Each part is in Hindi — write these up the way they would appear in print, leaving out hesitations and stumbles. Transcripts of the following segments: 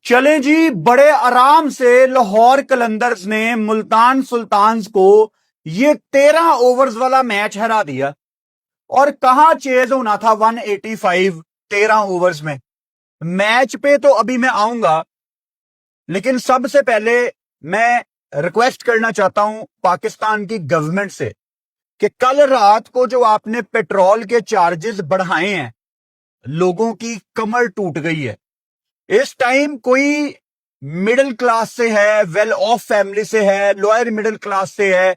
चलें जी, बड़े आराम से लाहौर कलंदर्स ने मुल्तान सुल्तान्स को ये 13 ओवर्स वाला मैच हरा दिया। और कहां चेज होना था 185 13 ओवर्स में। मैच पे तो अभी मैं आऊंगा, लेकिन सबसे पहले मैं रिक्वेस्ट करना चाहता हूं पाकिस्तान की गवर्नमेंट से कि कल रात को जो आपने पेट्रोल के चार्जेस बढ़ाए हैं, लोगों की कमर टूट गई है। इस टाइम कोई मिडिल क्लास से है, वेल ऑफ फैमिली से है, लोअर मिडिल क्लास से है,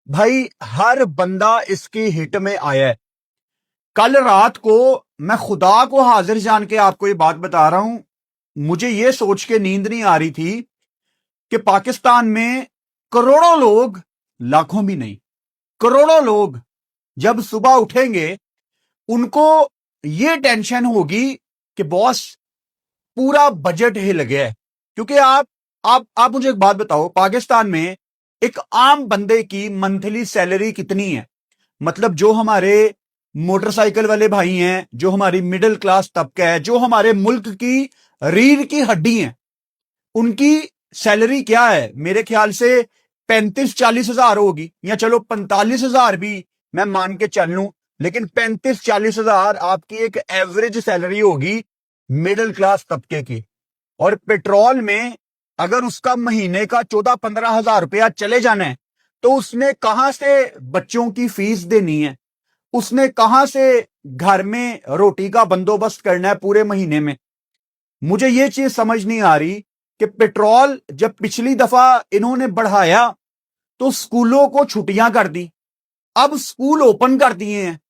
भाई हर बंदा इसकी हिट में आया है। कल रात को मैं खुदा को हाजिर जान के आपको ये बात बता रहा हूं, मुझे ये सोच के नींद नहीं आ रही थी कि पाकिस्तान में करोड़ों लोग, लाखों भी नहीं, करोड़ों लोग जब सुबह उठेंगे उनको ये टेंशन होगी कि बॉस पूरा बजट हिल गया है। क्योंकि आप मुझे एक बात बताओ, पाकिस्तान में एक आम बंदे की मंथली सैलरी कितनी है? मतलब जो हमारे मोटरसाइकिल वाले भाई हैं, जो हमारी मिडिल क्लास तबका है, जो हमारे मुल्क की रीढ़ की हड्डी है, उनकी सैलरी क्या है? मेरे ख्याल से 35-40 हजार होगी, या चलो 45 हजार भी मैं मान के चल लूं, लेकिन 35-40 हजार आपकी एक एवरेज सैलरी होगी मिडिल क्लास तबके की। और पेट्रोल में अगर उसका महीने का 14-15 हजार रुपया चले जाना है, तो उसने कहां से बच्चों की फीस देनी है? उसने कहां से घर में रोटी का बंदोबस्त करना है पूरे महीने में? मुझे यह चीज समझ नहीं आ रही कि पेट्रोल जब पिछली दफा इन्होंने बढ़ाया तो स्कूलों को छुट्टियां कर दी, अब स्कूल ओपन कर दिए हैं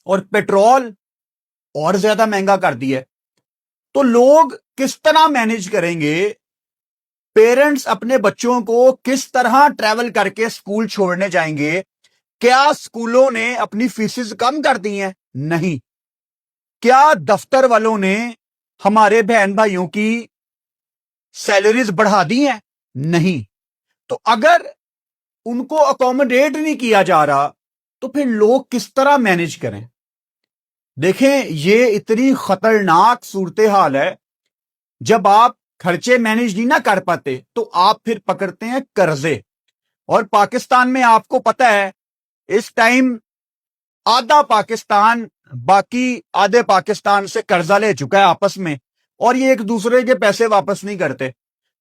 और पेट्रोल और ज्यादा महंगा कर दिया है। तो लोग किस तरह मैनेज करेंगे? पेरेंट्स अपने बच्चों को किस तरह ट्रैवल करके स्कूल छोड़ने जाएंगे? क्या स्कूलों ने अपनी फीसेस कम कर दी हैं? नहीं। क्या दफ्तर वालों ने हमारे बहन भाइयों की सैलरीज बढ़ा दी हैं? नहीं। तो अगर उनको अकोमोडेट नहीं किया जा रहा, तो फिर लोग किस तरह मैनेज करें? देखें, ये इतनी खतरनाक सूरत हाल है। जब आप खर्चे मैनेज नहीं ना कर पाते, तो आप फिर पकड़ते हैं कर्जे। और पाकिस्तान में आपको पता है, इस टाइम आधा पाकिस्तान बाकी आधे पाकिस्तान से कर्जा ले चुका है आपस में, और ये एक दूसरे के पैसे वापस नहीं करते।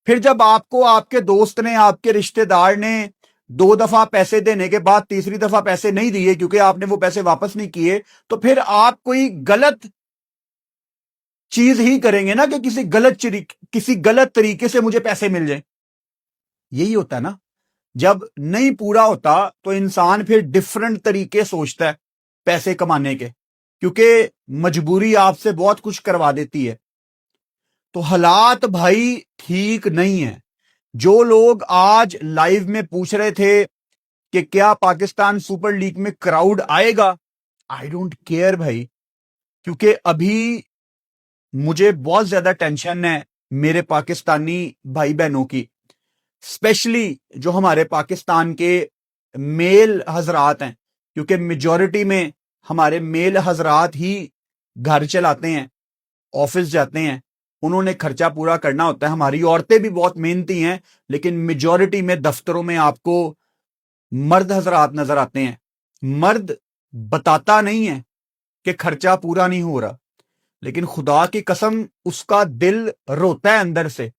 फिर जब आपको आपके दोस्त ने, आपके रिश्तेदार ने 2 दफा पैसे देने के बाद तीसरी दफा पैसे नहीं दिए क्योंकि आपने वो पैसे वापस नहीं किए, तो फिर आप कोई गलत चीज ही करेंगे ना कि किसी गलत तरीके से मुझे पैसे मिल जाए। यही होता है ना, जब नहीं पूरा होता तो इंसान फिर डिफरेंट तरीके सोचता है पैसे कमाने के, क्योंकि मजबूरी आपसे बहुत कुछ करवा देती है। तो हालात भाई ठीक नहीं है। जो लोग आज लाइव में पूछ रहे थे कि क्या पाकिस्तान सुपर लीग में क्राउड आएगा, आई डोंट केयर भाई, क्योंकि अभी मुझे बहुत ज्यादा टेंशन है मेरे पाकिस्तानी भाई बहनों की, स्पेशली जो हमारे पाकिस्तान के मेल हजरात हैं, क्योंकि मेजॉरिटी में हमारे मेल हजरात ही घर चलाते हैं, ऑफिस जाते हैं, उन्होंने खर्चा पूरा करना होता है। हमारी औरतें भी बहुत मेहनती हैं, लेकिन मेजॉरिटी में दफ्तरों में आपको मर्द हजरात नजर आते हैं। मर्द बताता नहीं है कि खर्चा पूरा नहीं हो रहा, लेकिन खुदा की कसम उसका दिल रोता है अंदर से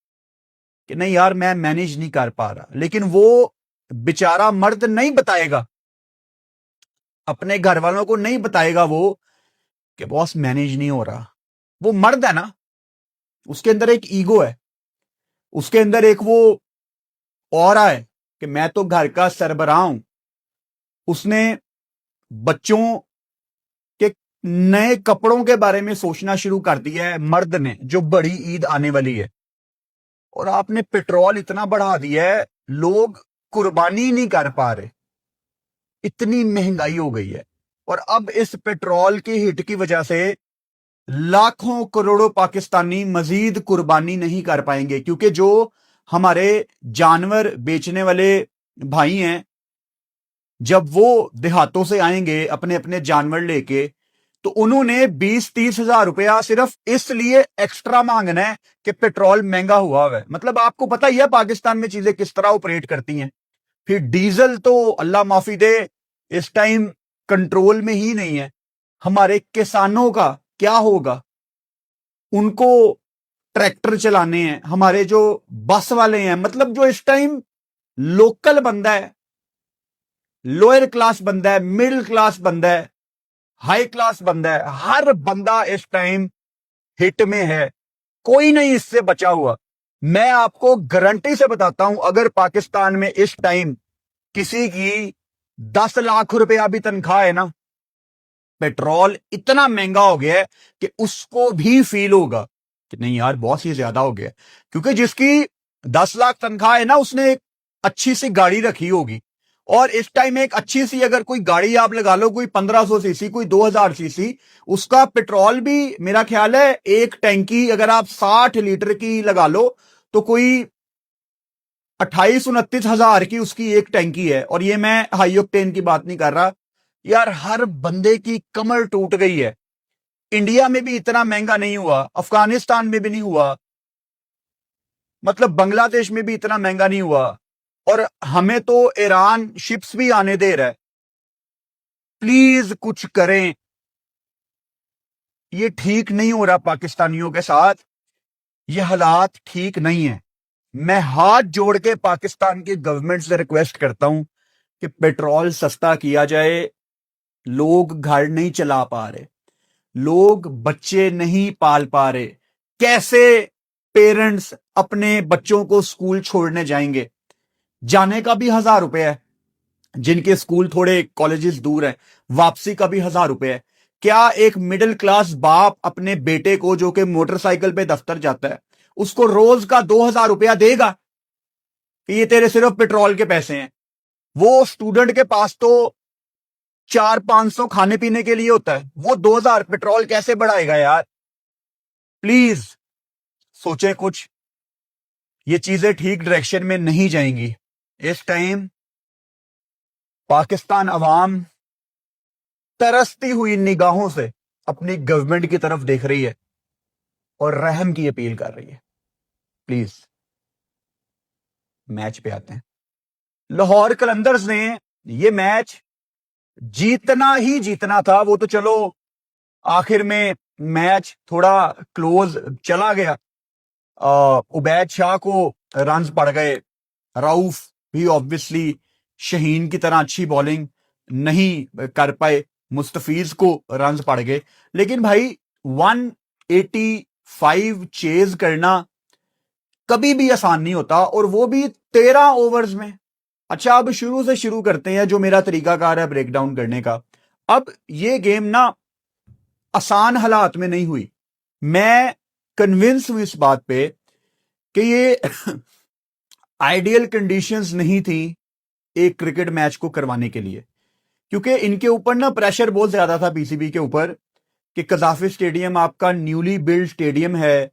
कि नहीं यार, मैं मैनेज नहीं कर पा रहा। लेकिन वो बेचारा मर्द नहीं बताएगा, अपने घर वालों को नहीं बताएगा वो कि बॉस मैनेज नहीं हो रहा। वो मर्द है ना, उसके अंदर एक ईगो है, उसके अंदर एक वो ऑरा है कि मैं तो घर का सरबराह हूं। उसने बच्चों के नए कपड़ों के बारे में सोचना शुरू कर दिया है, मर्द ने, जो बड़ी ईद आने वाली है। और आपने पेट्रोल इतना बढ़ा दिया है, लोग कुर्बानी नहीं कर पा रहे, इतनी महंगाई हो गई है। और अब इस पेट्रोल की हिट की वजह से लाखों करोड़ों पाकिस्तानी मजीद कुर्बानी नहीं कर पाएंगे, क्योंकि जो हमारे जानवर बेचने वाले भाई हैं, जब वो देहातों से आएंगे अपने अपने जानवर लेके, तो उन्होंने 20-30 हजार रुपया सिर्फ इसलिए एक्स्ट्रा मांगना है कि पेट्रोल महंगा हुआ है। मतलब आपको पता ही है पाकिस्तान में चीजें किस तरह ऑपरेट करती हैं। फिर डीजल तो अल्लाह माफी दे इस टाइम कंट्रोल में ही नहीं है। हमारे किसानों का क्या होगा? उनको ट्रैक्टर चलाने हैं, हमारे जो बस वाले हैं, मतलब जो इस टाइम लोकल बंदा है, लोअर क्लास बंदा है, मिडिल क्लास बंदा है, हाई क्लास बंदा है, हर बंदा इस टाइम हिट में है। कोई नहीं इससे बचा हुआ। मैं आपको गारंटी से बताता हूं, अगर पाकिस्तान में इस टाइम किसी की 10 लाख रुपया भी तनख्वाह है ना, पेट्रोल इतना महंगा हो गया है कि उसको भी फील होगा कि नहीं यार बहुत ही ज्यादा हो गया। क्योंकि जिसकी 10 लाख तनख्वाह है ना, उसने एक अच्छी सी गाड़ी रखी होगी, और इस टाइम एक अच्छी सी अगर कोई गाड़ी आप लगा लो, कोई 1500 सीसी, कोई 2000 सीसी, उसका पेट्रोल भी मेरा ख्याल है एक टैंकी अगर आप 60 लीटर की लगा लो तो कोई 28-29 हजार की उसकी एक टैंकी है। और ये मैं हाई ऑक्टेन की बात नहीं कर रहा यार। हर बंदे की कमर टूट गई है। इंडिया में भी इतना महंगा नहीं हुआ, अफगानिस्तान में भी नहीं हुआ, मतलब बांग्लादेश में भी इतना महंगा नहीं हुआ, और हमें तो ईरान शिप्स भी आने दे रहा है। प्लीज कुछ करें, ये ठीक नहीं हो रहा पाकिस्तानियों के साथ, ये हालात ठीक नहीं है। मैं हाथ जोड़ के पाकिस्तान की गवर्नमेंट से रिक्वेस्ट करता हूं कि पेट्रोल सस्ता किया जाए। लोग घर नहीं चला पा रहे, लोग बच्चे नहीं पाल पा रहे, कैसे पेरेंट्स अपने बच्चों को स्कूल छोड़ने जाएंगे? जाने का भी 1000 रुपए है, जिनके स्कूल थोड़े कॉलेजेस दूर है, वापसी का भी 1000 रुपए है। क्या एक मिडिल क्लास बाप अपने बेटे को, जो कि मोटरसाइकिल पे दफ्तर जाता है, उसको रोज का 2000 रुपया देगा कि ये तेरे सिर्फ पेट्रोल के पैसे हैं? वो स्टूडेंट के पास तो 400-500 खाने पीने के लिए होता है, वो 2000 पेट्रोल कैसे बढ़ाएगा यार? प्लीज सोचें कुछ। ये चीजें ठीक डायरेक्शन में नहीं जाएंगी। इस टाइम पाकिस्तान अवाम तरसती हुई निगाहों से अपनी गवर्नमेंट की तरफ देख रही है और रहम की अपील कर रही है। प्लीज मैच पे आते हैं। लाहौर कलंदर्स ने ये मैच जीतना ही जीतना था। वो तो चलो आखिर में मैच थोड़ा क्लोज चला गया, उबैद शाह को रन्स पड़ गए, राउफ भी ऑब्वियसली शहीन की तरह अच्छी बॉलिंग नहीं कर पाए, मुस्तफीज को रन्स पड़ गए। लेकिन भाई 185 चेज करना कभी भी आसान नहीं होता, और वो भी 13 ओवर्स में। अच्छा, अब शुरू से शुरू करते हैं जो मेरा तरीकाकार है ब्रेक डाउन करने का। अब ये गेम ना आसान हालात में नहीं हुई। मैं कन्विंस हूं इस बात पे कि ये आइडियल कंडीशंस नहीं थी एक क्रिकेट मैच को करवाने के लिए, क्योंकि इनके ऊपर ना प्रेशर बहुत ज्यादा था पीसीबी के ऊपर कि कजाफी स्टेडियम आपका न्यूली बिल्ड स्टेडियम है,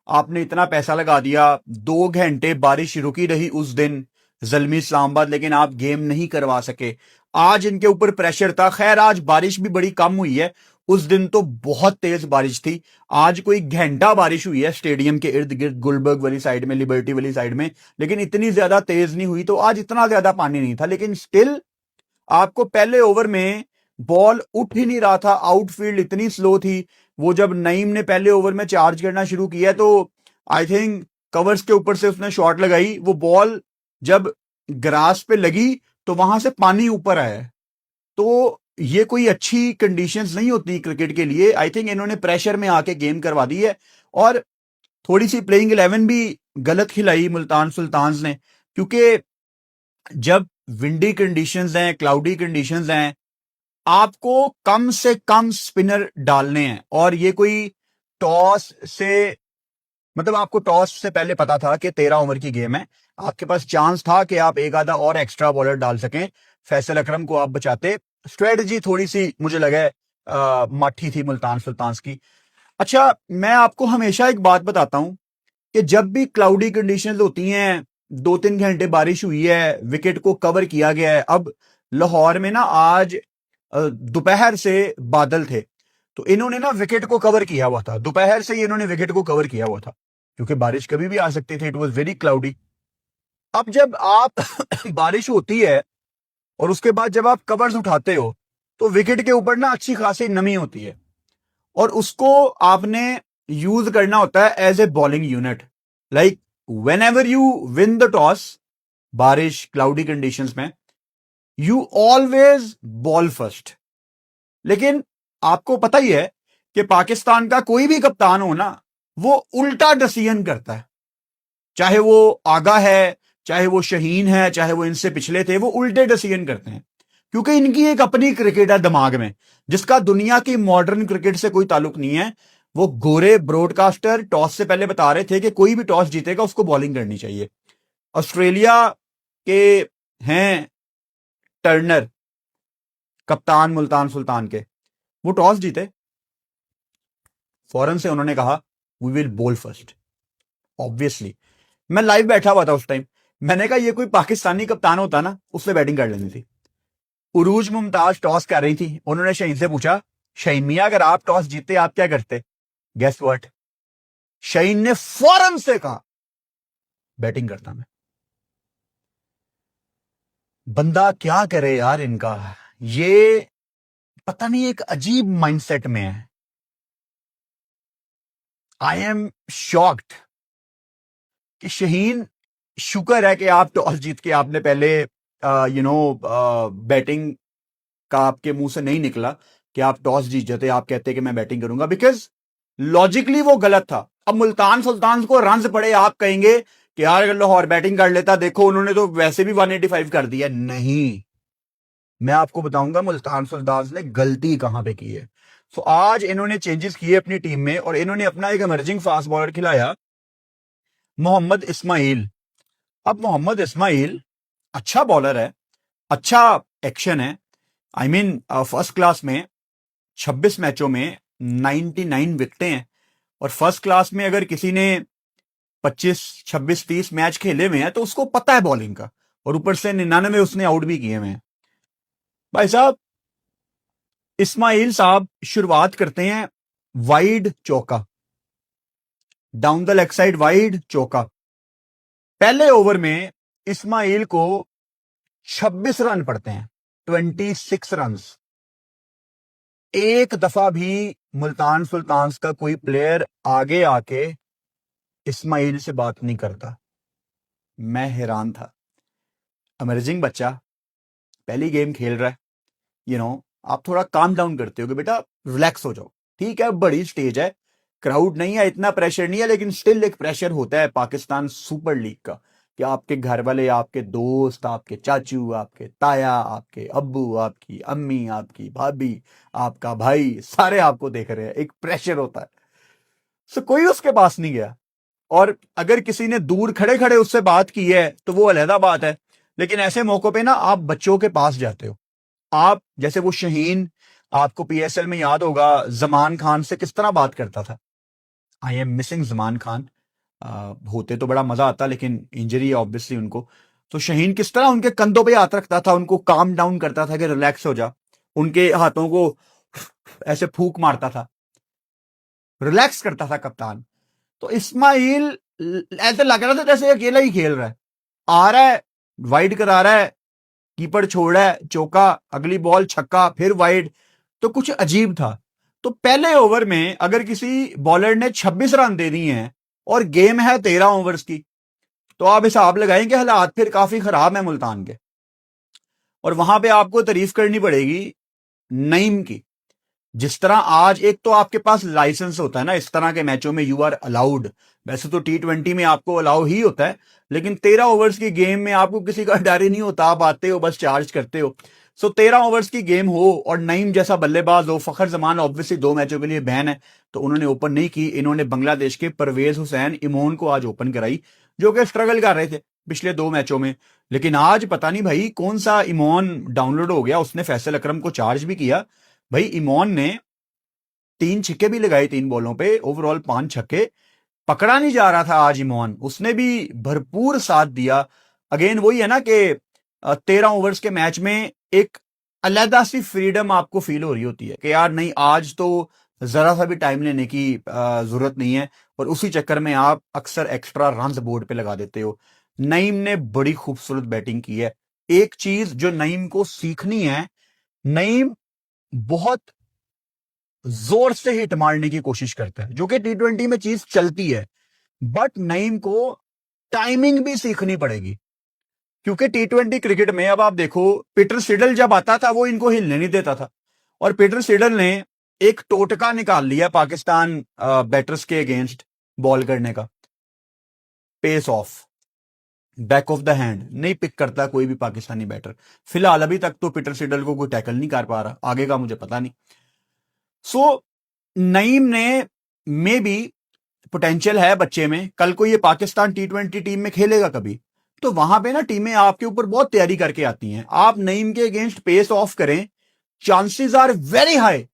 आपने इतना पैसा लगा दिया, 2 घंटे बारिश रुकी रही उस दिन जलमी इस्लामाबाद, लेकिन आप गेम नहीं करवा सके। आज इनके ऊपर प्रेशर था। खैर आज बारिश भी बड़ी कम हुई है, उस दिन तो बहुत तेज बारिश थी। आज कोई घंटा बारिश हुई है स्टेडियम के इर्द गिर्द, गुलबर्ग वाली साइड में, लिबर्टी वाली साइड में, लेकिन इतनी ज्यादा तेज नहीं हुई, तो आज इतना ज्यादा पानी नहीं था। लेकिन स्टिल आपको पहले ओवर में बॉल उठ ही नहीं रहा था, आउटफील्ड इतनी स्लो थी। वो जब नईम ने पहले ओवर में चार्ज करना शुरू किया तो आई थिंक कवर्स के ऊपर से उसने शॉट लगाई, वो बॉल जब ग्रास पे लगी तो वहां से पानी ऊपर आया। तो ये कोई अच्छी कंडीशंस नहीं होती क्रिकेट के लिए। आई थिंक इन्होंने प्रेशर में आके गेम करवा दी है, और थोड़ी सी प्लेइंग 11 भी गलत खिलाई मुल्तान सुल्तान्स ने, क्योंकि जब विंडी कंडीशंस हैं, क्लाउडी कंडीशंस हैं, आपको कम से कम स्पिनर डालने हैं। और ये कोई टॉस से, मतलब आपको टॉस से पहले पता था कि 13 ओवर की गेम है, आपके पास चांस था कि आप एक आधा और एक्स्ट्रा बॉलर डाल सकें, फैसल अकरम को आप बचाते। स्ट्रेटजी थोड़ी सी मुझे लगा माठी थी मुल्तान सुल्तान्स की। अच्छा, मैं आपको हमेशा एक बात बताता हूं कि जब भी क्लाउडी कंडीशंस होती हैं, 2-3 घंटे बारिश हुई है, विकेट को कवर किया गया है। अब लाहौर में ना आज दोपहर से बादल थे, तो इन्होंने ना विकेट को कवर किया हुआ था, दोपहर से ही इन्होंने विकेट को कवर किया हुआ था, क्योंकि बारिश कभी भी आ सकती थी, इट वॉज वेरी क्लाउडी। अब जब आप बारिश होती है और उसके बाद जब आप कवर्स उठाते हो तो विकेट के ऊपर ना अच्छी खासी नमी होती है, और उसको आपने यूज करना होता है as a bowling unit. Like whenever you win the toss, बारिश क्लाउडी कंडीशंस में, यू ऑलवेज बॉल फर्स्ट। लेकिन आपको पता ही है कि पाकिस्तान का कोई भी कप्तान हो ना, वो उल्टा डिसीजन करता है। चाहे वो आगा है, चाहे वो शहीन है, चाहे वो इनसे पिछले थे, वो उल्टे डिसीजन करते हैं, क्योंकि इनकी एक अपनी क्रिकेट है दिमाग में, जिसका दुनिया की मॉडर्न क्रिकेट से कोई ताल्लुक नहीं है। वो गोरे ब्रॉडकास्टर टॉस से पहले बता रहे थे कि कोई भी टॉस जीतेगा उसको बॉलिंग करनी चाहिए। ऑस्ट्रेलिया के हैं टर्नर, कप्तान मुल्तान सुल्तान के, वो टॉस जीते, फौरन से उन्होंने कहा we will bowl first. Obviously मैं लाइव बैठा हुआ था उस टाइम, मैंने कहा ये कोई पाकिस्तानी कप्तान होता ना, उससे बैटिंग कर लेनी थी। उरूज मुमताज टॉस कर रही थी, उन्होंने शहीन से पूछा, शहीन मियां अगर आप टॉस जीते आप क्या करते? Guess what? शहीन ने फौरन से कहा बैटिंग करता मैं। बंदा क्या करे यार, इनका ये पता नहीं एक अजीब माइंडसेट में है। आई एम शॉक्ड कि शहीन, शुक्र है कि आप टॉस जीत के आपने पहले बैटिंग का आपके मुंह से नहीं निकला कि आप टॉस जीत जाते, आप कहते कि मैं बैटिंग करूंगा, बिकॉज लॉजिकली वो गलत था। अब मुल्तान सुल्तान को रन पड़े, आप कहेंगे कि यार अगर लाहौर बैटिंग कर लेता, देखो उन्होंने तो वैसे भी 185 कर दिया। नहीं, मैं आपको बताऊंगा मुल्तान सुल्तान ने गलती कहां पे की है। तो आज इन्होंने चेंजेस किए अपनी टीम में, और इन्होंने अपना एक इमर्जिंग फास्ट बॉलर खिलाया, मोहम्मद इस्माइल। अब मोहम्मद इस्माइल अच्छा बॉलर है, अच्छा एक्शन है, आई मीन फर्स्ट क्लास में 26 मैचों में 99 विकेटें हैं, और फर्स्ट क्लास में अगर किसी ने 25 26 30 मैच खेले हुए हैं तो उसको पता है बॉलिंग का, और ऊपर से 99 उसने आउट भी किए हुए हैं। भाई साहब, इस्माइल साहब शुरुआत करते हैं वाइड चौका, down the leg side wide चौका। पहले ओवर में इस्माइल को 26 रन पड़ते हैं, 26 रन। एक दफा भी मुल्तान सुल्तान का कोई प्लेयर आगे आके इस्माइल से बात नहीं करता। मैं हैरान था। अमेजिंग बच्चा, पहली गेम खेल रहा है, आप थोड़ा काम डाउन करते हो कि बेटा रिलैक्स हो जाओ। ठीक है, बड़ी स्टेज है, क्राउड नहीं है, इतना प्रेशर नहीं है, लेकिन स्टिल एक प्रेशर होता है पाकिस्तान सुपर लीग का, कि आपके घर वाले, आपके दोस्त, आपके चाचू, आपके ताया, आपके अब्बू, आपकी अम्मी, आपकी भाभी, आपका भाई, सारे आपको देख रहे हैं, एक प्रेशर होता है। सो कोई उसके पास नहीं गया, और अगर किसी ने दूर खड़े खड़े उससे बात की है तो वो अलहदा बात है, लेकिन ऐसे मौकों पे ना आप बच्चों के पास जाते हो। आप जैसे वो शहीन, आपको पीएसएल में याद होगा जमान खान से किस तरह बात करता था। I am missing Zaman Khan. होते तो बड़ा मजा आता, लेकिन इंजरी है ऑब्वियसली उनको। तो शहीन किस तरह उनके कंधों पे हाथ रखता था, उनको काम डाउन करता था कि रिलैक्स हो जा, उनके हाथों को ऐसे फूक मारता था, रिलैक्स करता था कप्तान। तो इस्माइल ऐसे लग रहा था जैसे अकेला ही खेल रहा है, आ रहा है, वाइड करा रहा है, कीपर छोड़ रहा है, चौका, अगली बॉल छक्का, फिर वाइड। तो कुछ अजीब था। तो पहले ओवर में अगर किसी बॉलर ने 26 रन दे दिए हैं और गेम है 13 ओवर्स की, तो आप हिसाब लगाएं कि हालात फिर काफी खराब है मुल्तान के। और वहां पे आपको तारीफ करनी पड़ेगी नईम की। जिस तरह आज एक तो आपके पास लाइसेंस होता है ना, इस तरह के मैचों में यू आर अलाउड। वैसे तो T20 में आपको अलाउ ही होता है, लेकिन 13 ओवर्स की गेम में आपको किसी का डर ही नहीं होता, आप आते हो बस चार्ज करते हो। सो 13 ओवर्स की गेम हो और नईम जैसा बल्लेबाज हो, फखर जमान ऑब्वियसली 2 मैचों के लिए बैन है, तो उन्होंने ओपन नहीं की। इन्होंने बांग्लादेश के परवेज हुसैन इमोन को आज ओपन कराई, जो कि स्ट्रगल कर रहे थे पिछले 2 मैचों में। लेकिन आज पता नहीं भाई कौन सा इमोन डाउनलोड हो गया, उसने फैसल अकरम को चार्ज भी किया। भाई इमोन ने 3 छक्के भी लगाए 3 बॉलों पे, ओवरऑल 5 छक्के। पकड़ा नहीं जा रहा था आज इमोन, उसने भी भरपूर साथ दिया। अगेन वही है ना कि 13 ओवर्स के मैच में एक अलहदा सी फ्रीडम आपको फील हो रही होती है कि यार नहीं, आज तो जरा सा भी टाइम लेने की जरूरत नहीं है, और उसी चक्कर में आप अक्सर एक्स्ट्रा रन बोर्ड पे लगा देते हो। नईम ने बड़ी खूबसूरत बैटिंग की है। एक चीज जो नईम को सीखनी है, नईम बहुत जोर से हिट मारने की कोशिश करता है, जो कि T20 में चीज चलती है, बट नईम को टाइमिंग भी सीखनी पड़ेगी। क्योंकि T20 क्रिकेट में अब आप देखो, पीटर सिडल जब आता था वो इनको हिलने नहीं देता था, और पीटर सिडल ने एक टोटका निकाल लिया पाकिस्तान बैटर्स के अगेंस्ट बॉल करने का। Pace off, back of the hand नहीं पिक करता कोई भी पाकिस्तानी बैटर फिलहाल। अभी तक तो पीटर सिडल को कोई टैकल नहीं कर पा रहा, आगे का मुझे पता नहीं। सो नईम ने मे बी पोटेंशियल है बच्चे में, कल को ये पाकिस्तान T20 टीम में खेलेगा कभी, तो वहां पे ना टीमें आपके ऊपर बहुत तैयारी करके आती हैं। आप नईम के अगेंस्ट पेस ऑफ करें, चांसेस आर वेरी हाई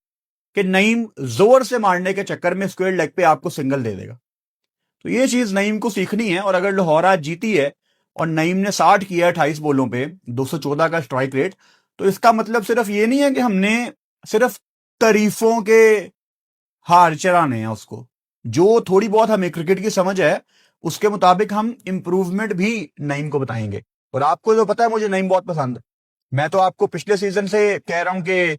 कि नईम जोर से मारने के चक्कर में स्क्वायर लेग पे आपको सिंगल दे देगा। तो ये चीज नईम को सीखनी है, और अगर लाहौर आज जीती है और नईम ने 60 किया 28 बॉलों पे 214 का स्ट्राइक रेट, तो इसका मतलब सिर्फ ये नहीं है कि हमने सिर्फ तारीफों के हार चढ़ाने हैं उसको। जो थोड़ी बहुत हमें क्रिकेट की समझ है उसके मुताबिक हम इंप्रूवमेंट भी नईम को बताएंगे। और आपको तो पता है मुझे नईम बहुत पसंद है, मैं तो आपको पिछले सीजन से कह रहा हूं कि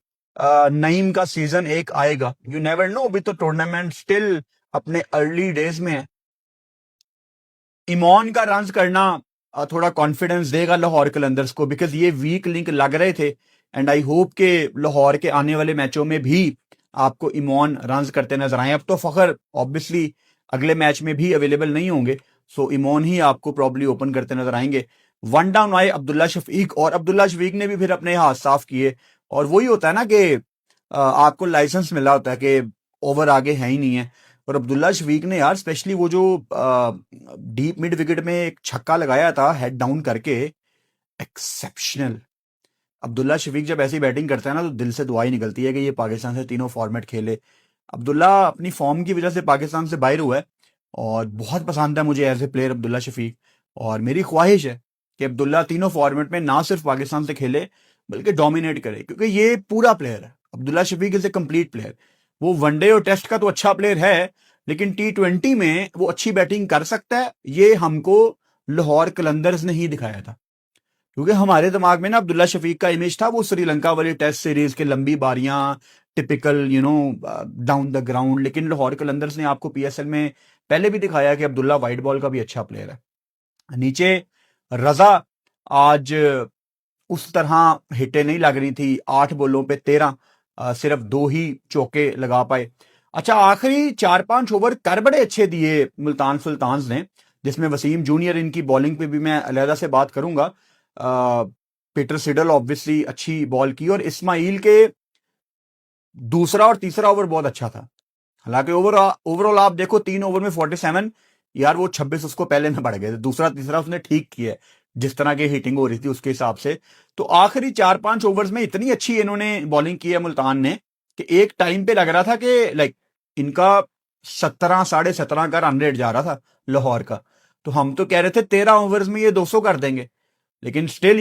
नईम का सीजन एक आएगा। यू नेवर नो, अभी तो टूर्नामेंट स्टिल अपने अर्ली डेज में है। इमॉन का रन करना थोड़ा कॉन्फिडेंस देगा लाहौर कलंदर्स को, बिकॉज ये वीक लिंक लग रहे थे, एंड आई होप के लाहौर के आने वाले मैचों में भी आपको इमॉन रन करते नजर आए। अब तो फखर ऑब्वियसली अगले मैच में भी अवेलेबल नहीं होंगे, सो इमॉन ही आपको प्रॉब्ली ओपन करते नजर आएंगे। वन डाउन आए अब्दुल्ला शफीक, और अब्दुल्ला शफीक ने भी फिर अपने हाथ साफ किए। और वही होता है ना कि आपको लाइसेंस मिला होता है कि ओवर आगे है ही नहीं है। और अब्दुल्ला शफीक ने यार स्पेशली वो जो डीप मिड विकेट में एक छक्का लगाया था हेड डाउन करके, एक्सेप्शनल। अब्दुल्ला शफीक जब ऐसी बैटिंग करता है ना तो दिल से दुआई निकलती है कि ये पाकिस्तान से तीनों फॉर्मेट खेले। अब्दुल्ला अपनी फॉर्म की वजह से पाकिस्तान से बाहर हुआ है, और बहुत पसंद है मुझे as a player Abdullah Shafique. और मेरी ख्वाहिश है कि अब्दुल्ला तीनों फॉर्मेट में ना सिर्फ पाकिस्तान से खेले बल्कि डोमिनेट करे, क्योंकि ये पूरा प्लेयर है। Abdullah Shafique is a complete player. वो वनडे और टेस्ट का तो अच्छा प्लेयर है, लेकिन T20 में वो अच्छी बैटिंग कर सकता है, ये हमको लाहौर कलंदर्स ने ही दिखाया था। क्योंकि हमारे दिमाग में ना अब्दुल्ला शफीक का इमेज था वो श्रीलंका वाली टेस्ट सीरीज के लंबी बारियां, टिपिकल डाउन द ग्राउंड। लेकिन लाहौर कलंदर्स ने आपको PSL में पहले भी दिखाया कि अब्दुल्ला वाइट बॉल का भी अच्छा प्लेयर है। नीचे रजा आज उस तरह हिटें नहीं लग रही थी, 8 बॉलों पे 13, सिर्फ 2 ही चौके लगा पाए। अच्छा, आखिरी 4-5 ओवर कर बड़े अच्छे दिए मुल्तान सुल्तान्स ने, जिसमें वसीम जूनियर इनकी बॉलिंग पे भी मैं अलहदा से बात करूंगा। पीटर सिडल ऑब्वियसली अच्छी बॉल की, और इस्माइल के दूसरा और तीसरा ओवर बहुत अच्छा था। हालांकि ओवरऑल आप देखो 3 ओवर में 47, यार वो 26 उसको पहले में बढ़ गए थे। दूसरा तीसरा उसने ठीक किया जिस तरह की हिटिंग हो रही थी उसके हिसाब से। तो आखिरी 4-5 ओवर्स में इतनी अच्छी इन्होंने बॉलिंग की है मुल्तान ने कि एक टाइम पे लग रहा था कि लाइक इनका 17 17.5 का रन रेट जा रहा था लाहौर का। तो हम तो कह रहे थे 13 ओवर्स में ये 200 कर देंगे, लेकिन स्टिल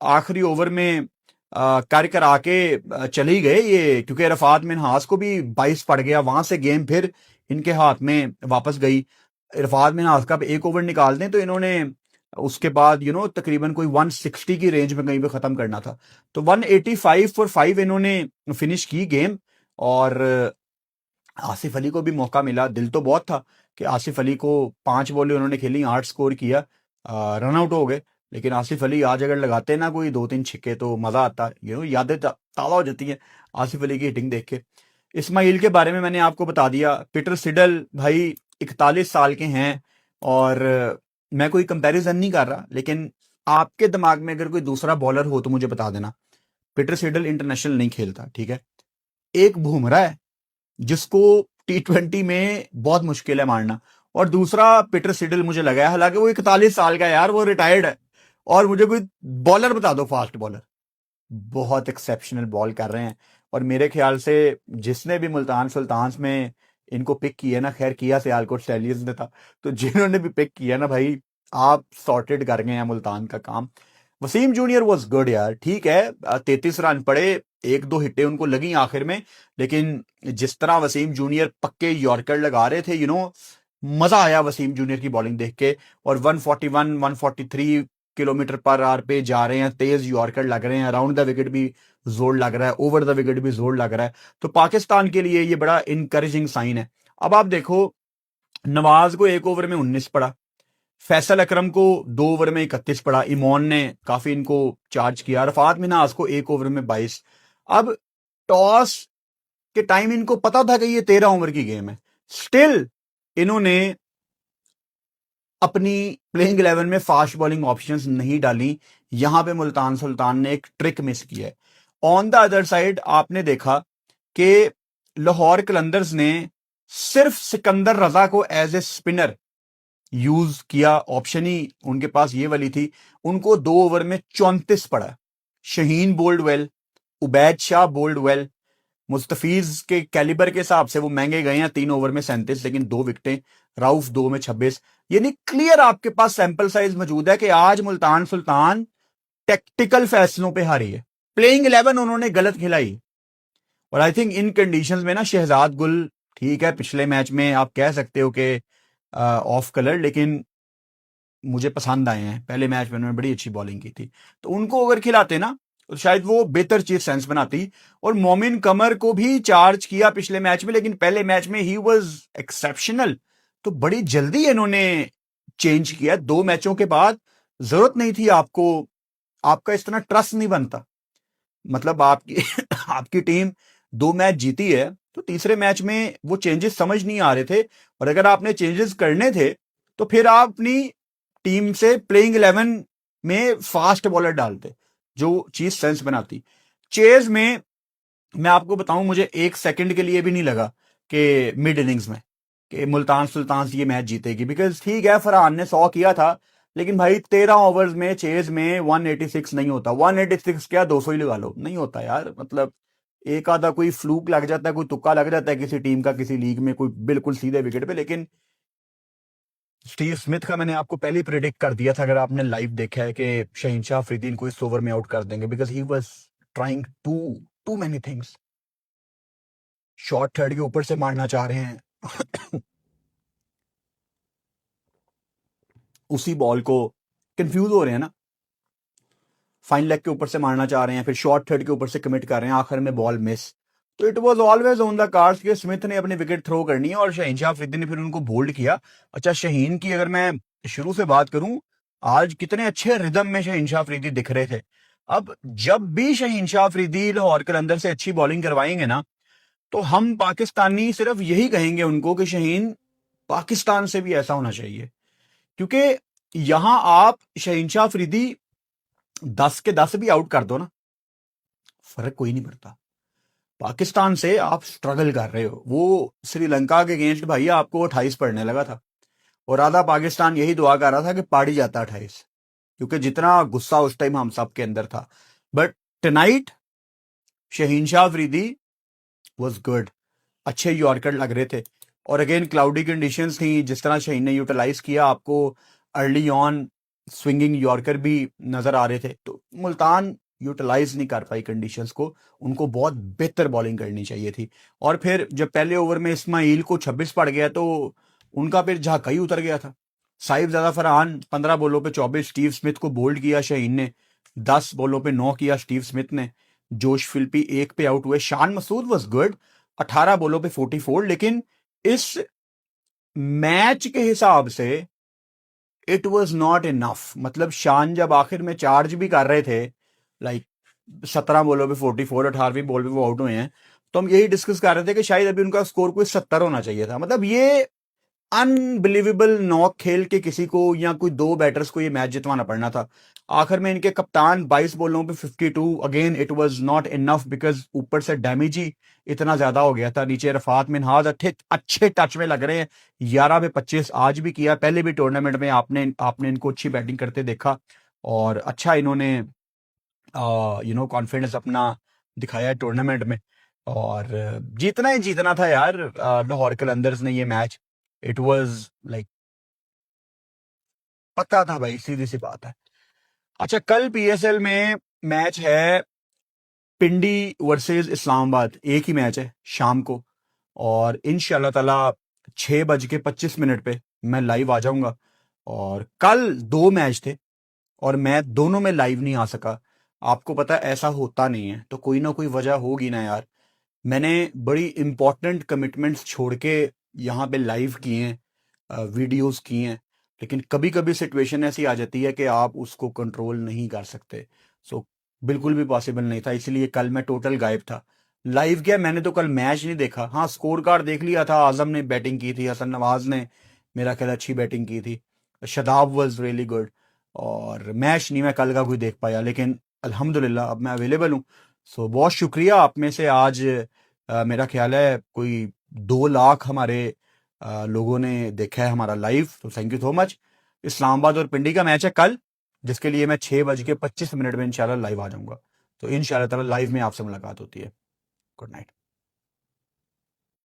आखिरी ओवर में कर कर आके चले ही गए ये, क्योंकि रफात मिनहास को भी 22 पड़ गया। वहां से गेम फिर इनके हाथ में वापस गई। रफात मिनहास का एक ओवर निकाल दें तो इन्होंने उसके बाद तकरीबन कोई 160 की रेंज में कहीं पे खत्म करना था। तो 185 फॉर 5 इन्होंने फिनिश की गेम। और आसिफ अली को भी मौका मिला, दिल तो बहुत था कि आसिफ अली को 5 बॉलें उन्होंने खेली, 8 स्कोर किया, रन आउट हो गए। लेकिन आसिफ अली आज अगर लगाते ना कोई 2-3 छिक्के तो मजा आता, यादें ताज़ा हो जाती हैं आसिफ अली की हिटिंग देख के। इस्माइल के बारे में मैंने आपको बता दिया। पीटर सिडल भाई 41 साल के हैं, और मैं कोई कंपैरिजन नहीं कर रहा, लेकिन आपके दिमाग में अगर कोई दूसरा बॉलर हो तो मुझे बता देना। पीटर सिडल इंटरनेशनल नहीं खेलता, ठीक है। एक बुमराह है जिसको T20 में बहुत मुश्किल है मारना, और दूसरा पीटर सिडल मुझे लगा है। हालांकि वो 41 साल का है यार, वो रिटायर्ड है। और मुझे कोई बॉलर बता दो, फास्ट बॉलर, बहुत एक्सेप्शनल बॉल कर रहे हैं। और मेरे ख्याल से जिसने भी मुल्तान सुल्तान्स में इनको पिक किया ना, खैर किया सियालकोट स्टैलियंस ने था, तो जिन्होंने भी पिक किया ना भाई, आप सॉर्टेड कर गए हैं मुल्तान का काम। वसीम जूनियर वॉज गुड यार, ठीक है 33 रन पड़े, एक दो हिट्टे उनको लगी आखिर में, लेकिन जिस तरह वसीम जूनियर पक्के यॉर्कर लगा रहे थे, मजा आया वसीम जूनियर की बॉलिंग देख के। और 141 143 किलोमीटर पर आवर पे जा रहे हैं, तेज यॉर्कर लग रहे हैं, अराउंड द विकेट भी जोर लग रहा है, ओवर द विकेट भी जोर लग रहा है। तो पाकिस्तान के लिए ये बड़ा इनकरेजिंग साइन है। अब आप देखो, नवाज को एक ओवर में 19 पड़ा, फैसल अकरम को 2 ओवर में 31 पड़ा, इमोन ने काफी इनको चार्ज किया, रफात मिन्हास को 1 ओवर में 22। अब टॉस के टाइम इनको पता था कि ये 13 ओवर की गेम है, स्टिल इन्होंने अपनी प्लेइंग 11 में फास्ट बॉलिंग ऑप्शंस नहीं डाली। यहां पे मुल्तान सुल्तान ने एक ट्रिक मिस किया है। ऑन द अदर साइड आपने देखा कि लाहौर कलंदर्स ने सिर्फ सिकंदर रजा को एज ए स्पिनर यूज किया, ऑप्शन ही उनके पास ये वाली थी। उनको 2 ओवर में 34 पड़ा। Shaheen bowled well, Ubaid Shah bowled well, Mustafiz के कैलिबर के हिसाब से वो महंगे गए हैं, 3 ओवर में 37, लेकिन 2 विकेटें, राउफ 2 में 26। यानी क्लियर आपके पास सैंपल साइज मौजूद है कि आज मुल्तान सुल्तान टेक्टिकल फैसलों पे हारी है, प्लेइंग 11 उन्होंने गलत खिलाई। और आई थिंक इन कंडीशंस में ना शहजाद गुल ठीक है, पिछले मैच में आप कह सकते हो कि ऑफ कलर, लेकिन मुझे पसंद आए हैं। पहले मैच में उन्होंने बड़ी अच्छी बॉलिंग की थी, तो उनको अगर खिलाते ना तो शायद वो बेहतर चीज सेंस बनाती। और मोमिन कमर को भी चार्ज किया पिछले मैच में, लेकिन पहले मैच में ही वाज एक्सेप्शनल। तो बड़ी जल्दी इन्होंने चेंज किया 2 मैचों के बाद। जरूरत नहीं थी आपको, आपका इस तरह ट्रस्ट नहीं बनता। मतलब आपकी आपकी टीम 2 मैच जीती है, तो तीसरे मैच में वो चेंजेस समझ नहीं आ रहे थे। और अगर आपने चेंजेस करने थे तो फिर आप अपनी टीम से प्लेइंग 11 में फास्ट बॉलर डालते, जो चीज सेंस बनाती। चेज में मैं आपको बताऊं, मुझे 1 सेकंड के लिए भी नहीं लगा कि मिड इनिंग्स में कि मुल्तान सुल्तान ये मैच जीतेगी, बिकॉज ठीक है फरहान ने 100 किया था, लेकिन भाई 13 ओवर्स में चेज में 186 नहीं होता। 186 क्या, 200 ही लगा लो, नहीं होता यार। मतलब एक आधा कोई फ्लूक लग जाता है, कोई तुक्का लग जाता है किसी टीम का किसी लीग में, कोई बिल्कुल सीधे विकेट पे। लेकिन स्टीव स्मिथ का मैंने आपको पहले ही प्रिडिक्ट कर दिया था, अगर आपने लाइव देखा है, कि शहीनशाह अफरीदी इनको इस ओवर में आउट कर देंगे, because he was trying too many things. Short third के ऊपर से मारना चाह रहे हैं उसी बॉल को, कंफ्यूज हो रहे हैं ना, फाइन लेग के ऊपर से मारना चाह रहे हैं, फिर शॉर्ट थर्ड के ऊपर से कमिट कर रहे हैं, आखिर में बॉल मिस। तो it was always on the cards कि स्मिथ ने अपनी विकेट थ्रो करनी है, और शहीनशाह अफरीदी ने फिर उनको बोल्ड किया। अच्छा, शहीन की अगर मैं शुरू से बात करूं, आज कितने अच्छे रिदम में शहीनशाह अफरीदी दिख रहे थे। अब जब भी शहीनशाह अफरीदी लाहौर कलंदर से अच्छी बॉलिंग करवाएंगे ना, तो हम पाकिस्तानी सिर्फ यही कहेंगे उनको कि शहीन, पाकिस्तान से भी ऐसा होना चाहिए। क्योंकि यहां आप शहीनशाह अफरीदी 10 के 10 भी आउट कर दो ना, फर्क कोई नहीं पड़ता। पाकिस्तान से आप स्ट्रगल कर रहे हो। वो श्रीलंका के अगेंस्ट भाई आपको 28 पड़ने लगा था, और आधा पाकिस्तान यही दुआ कर रहा था कि पाड़ी जाता 28, क्योंकि जितना गुस्सा उस टाइम हम सब के अंदर था। But tonight शहीनशाह Afridi was good, अच्छे यॉर्कर लग रहे थे। और अगेन क्लाउडी कंडीशंस थी, जिस तरह शहीन ने यूटिलाइज किया, आपको अर्ली ऑन स्विंगिंग यॉर्कर भी नजर आ रहे थे। तो मुल्तान यूटिलाइज नहीं कर पाई कंडीशंस को, उनको बहुत बेहतर बॉलिंग करनी चाहिए थी। और फिर जब पहले ओवर में इस्माइल को 26 पड़ गया, तो उनका फिर झाका ही उतर गया था। साहिब ज्यादा फरहान 15 बॉलों पे 24, स्टीव स्मिथ को बोल्ड किया शहीन ने, 10 बॉलों पे 9 किया स्टीव स्मिथ ने। जोश फिल्पी 1 पे आउट हुए। शान मसूद वॉज गुड, 18 बॉलों पे 44, लेकिन इस मैच के हिसाब से इट वाज नॉट इनफ। मतलब शान जब आखिर में चार्ज भी कर रहे थे, लाइक 17 बॉलों पे 44, 18वीं बॉल पे वो आउट हुए हैं, तो हम यही डिस्कस कर रहे थे कि शायद अभी उनका स्कोर कोई 70 होना चाहिए था। मतलब ये अनबिलीवेबल नॉक खेल के किसी को, या कोई 2 बैटर्स को ये मैच जितवाना पड़ना था। आखिर में इनके कप्तान 22 बॉलों पे 52, again it was not enough, because ऊपर से डैमेज ही इतना ज्यादा हो गया था। नीचे रफात मिन्हाज अच्छे टच में लग रहे हैं, 11 पे 25 आज भी किया। पहले भी टूर्नामेंट में आपने आपने इनको अच्छी बैटिंग करते देखा, और अच्छा इन्होंने कॉन्फिडेंस अपना दिखाया है टूर्नामेंट में। और जीतना ही जीतना था यार लाहौर कलंदर्स ने ये मैच। इट वाज लाइक, पता था भाई, सीधी सी बात है। अच्छा, कल पीएसएल में मैच है पिंडी वर्सेस इस्लामाबाद एक ही मैच है शाम को, और इंशाल्लाह ताला 6:25 पे मैं लाइव आ जाऊंगा। और कल 2 मैच थे और मैं दोनों में लाइव नहीं आ सका। आपको पता है ऐसा होता नहीं है, तो कोई ना कोई वजह होगी ना यार। मैंने बड़ी इंपॉर्टेंट कमिटमेंट्स छोड़ के यहाँ पे लाइव किए हैं, वीडियोस किए हैं, लेकिन कभी कभी सिचुएशन ऐसी आ जाती है कि आप उसको कंट्रोल नहीं कर सकते। सो बिल्कुल भी पॉसिबल नहीं था, इसलिए कल मैं टोटल गायब था। लाइव क्या, मैंने तो कल मैच नहीं देखा। हाँ, स्कोर कार्ड देख लिया था, आजम ने बैटिंग की थी, हसन नवाज ने मेरा ख्याल अच्छी बैटिंग की थी, शदाब वाज रियली गुड। और मैच नहीं मैं कल का कोई देख पाया, लेकिन अल्हम्दुलिल्लाह अब मैं अवेलेबल हूँ। सो बहुत शुक्रिया। आप में से आज मेरा ख्याल है कोई 2 लाख हमारे लोगों ने देखा है हमारा लाइव, तो thank you so much. Islamabad और पिंडी का मैच है कल, जिसके लिए मैं 6:25 में इंशाल्लाह लाइव आ जाऊंगा। तो इंशाल्लाह ताला लाइव में आपसे मुलाकात होती है। Good night.